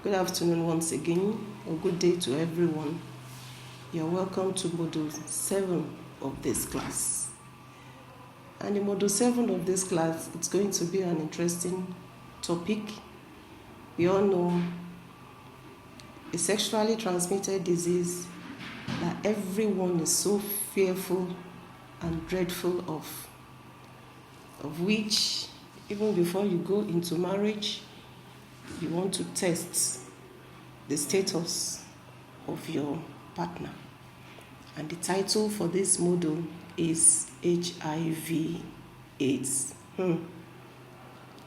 Good afternoon once again, or good day to everyone. You're welcome to Module 7 of this class. And in Module 7 of this class, it's going to be an interesting topic. We all know a sexually transmitted disease that everyone is so fearful and dreadful of which, even before you go into marriage, you want to test the status of your partner. And the title for this module is HIV/AIDS.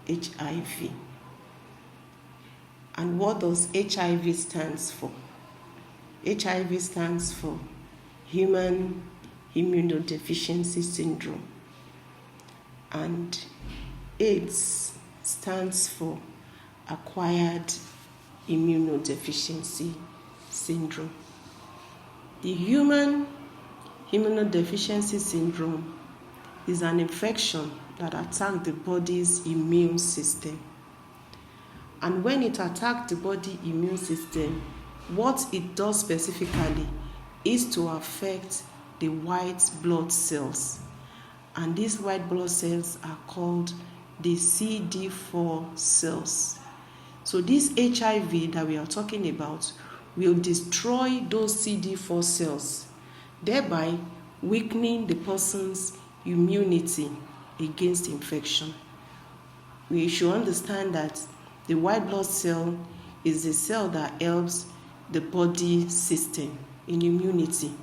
HIV. And what does HIV stands for? HIV stands for Human Immunodeficiency Syndrome. And AIDS stands for Acquired Immunodeficiency Syndrome. The Human Immunodeficiency Syndrome is an infection that attacks the body's immune system. And when it attacks the body immune system, what it does specifically is to affect the white blood cells. And these white blood cells are called the CD4 cells. So this HIV that we are talking about will destroy those CD4 cells, thereby weakening the person's immunity against infection. We should understand that the white blood cell is the cell that helps the body system in immunity.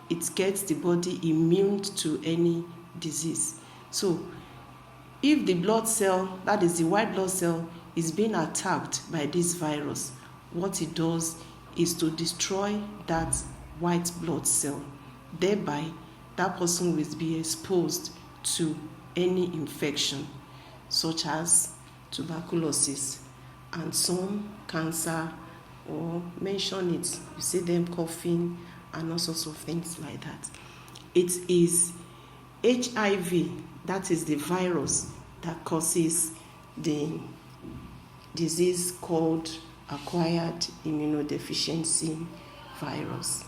It gets the body immune to any disease. So if the blood cell, that is the white blood cell, is being attacked by this virus, what it does is to destroy that white blood cell. Thereby, that person will be exposed to any infection, such as tuberculosis and some cancer, or mention it, you see them coughing and all sorts of things like that. It is HIV, that is the virus that causes the disease called acquired immunodeficiency virus.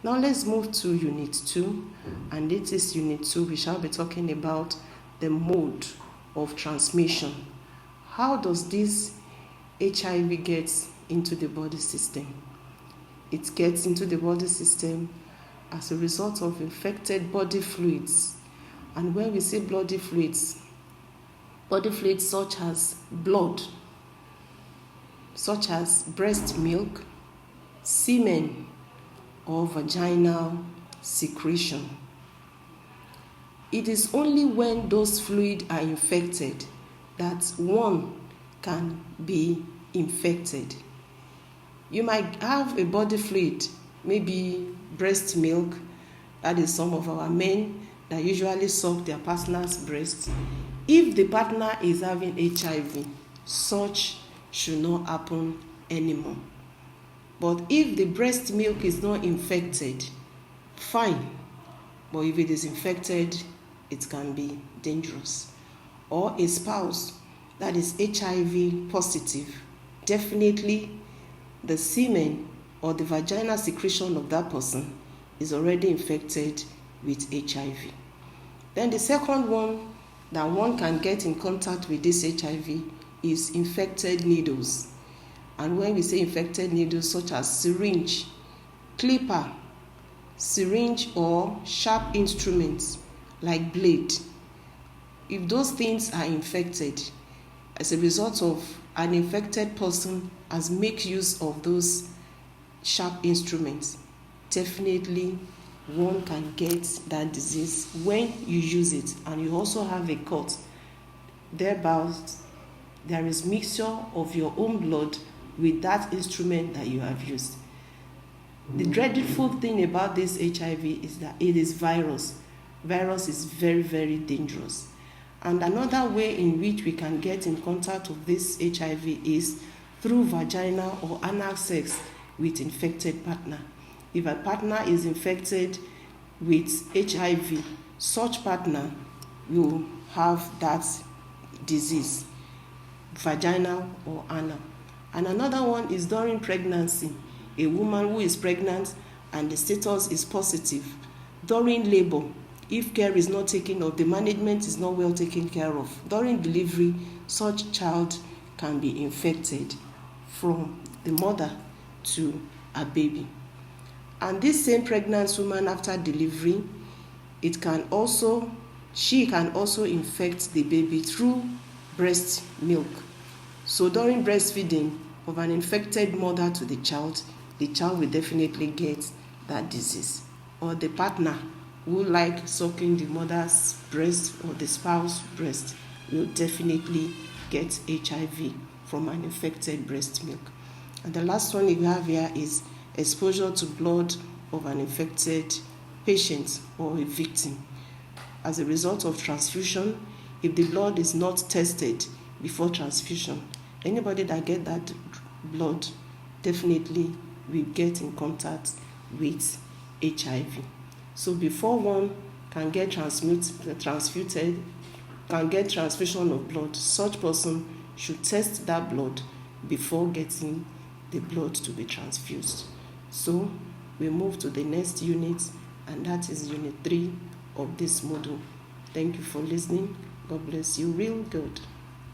Now let's move to Unit 2, and in this Unit 2 we shall be talking about the mode of transmission. How does this HIV get into the body system? It gets into the body system as a result of infected body fluids. And when we say body fluids such as blood, such as breast milk, semen, or vaginal secretion. It is only when those fluids are infected that one can be infected. You might have a body fluid, maybe breast milk, that is some of our men that usually suck their partner's breast. If the partner is having HIV, such should not happen anymore. But if the breast milk is not infected, fine. But if it is infected, it can be dangerous. Or a spouse that is HIV positive, definitely the semen or the vaginal secretion of that person is already infected with HIV. Then the second one that one can get in contact with this HIV is infected needles. And when we say infected needles, such as syringe, clipper, syringe, or sharp instruments like blade, if those things are infected as a result of an infected person has made use of those sharp instruments, definitely one can get that disease when you use it and you also have a cut. Thereby, there is mixture of your own blood with that instrument that you have used. The dreadful thing about this HIV is that it is virus. Virus is very, very dangerous. And another way in which we can get in contact with this HIV is through vaginal or anal sex with infected partner. If a partner is infected with HIV, such partner will have that disease, vaginal or anal. And another one is during pregnancy. A woman who is pregnant and the status is positive. During labor, if care is not taken or the management is not well taken care of, during delivery, such child can be infected from the mother to a baby. And this same pregnant woman after delivery, she can also infect the baby through breast milk. So during breastfeeding of an infected mother to the child will definitely get that disease. Or the partner who like sucking the mother's breast or the spouse's breast will definitely get HIV from an infected breast milk. And the last one you have here is exposure to blood of an infected patient or a victim. As a result of transfusion, if the blood is not tested before transfusion, anybody that get that blood definitely will get in contact with HIV. So before one can get transfusion of blood, such person should test that blood before getting the blood to be transfused. So we move to the next unit, and that is unit 3 of this module. Thank you for listening. God bless you real good.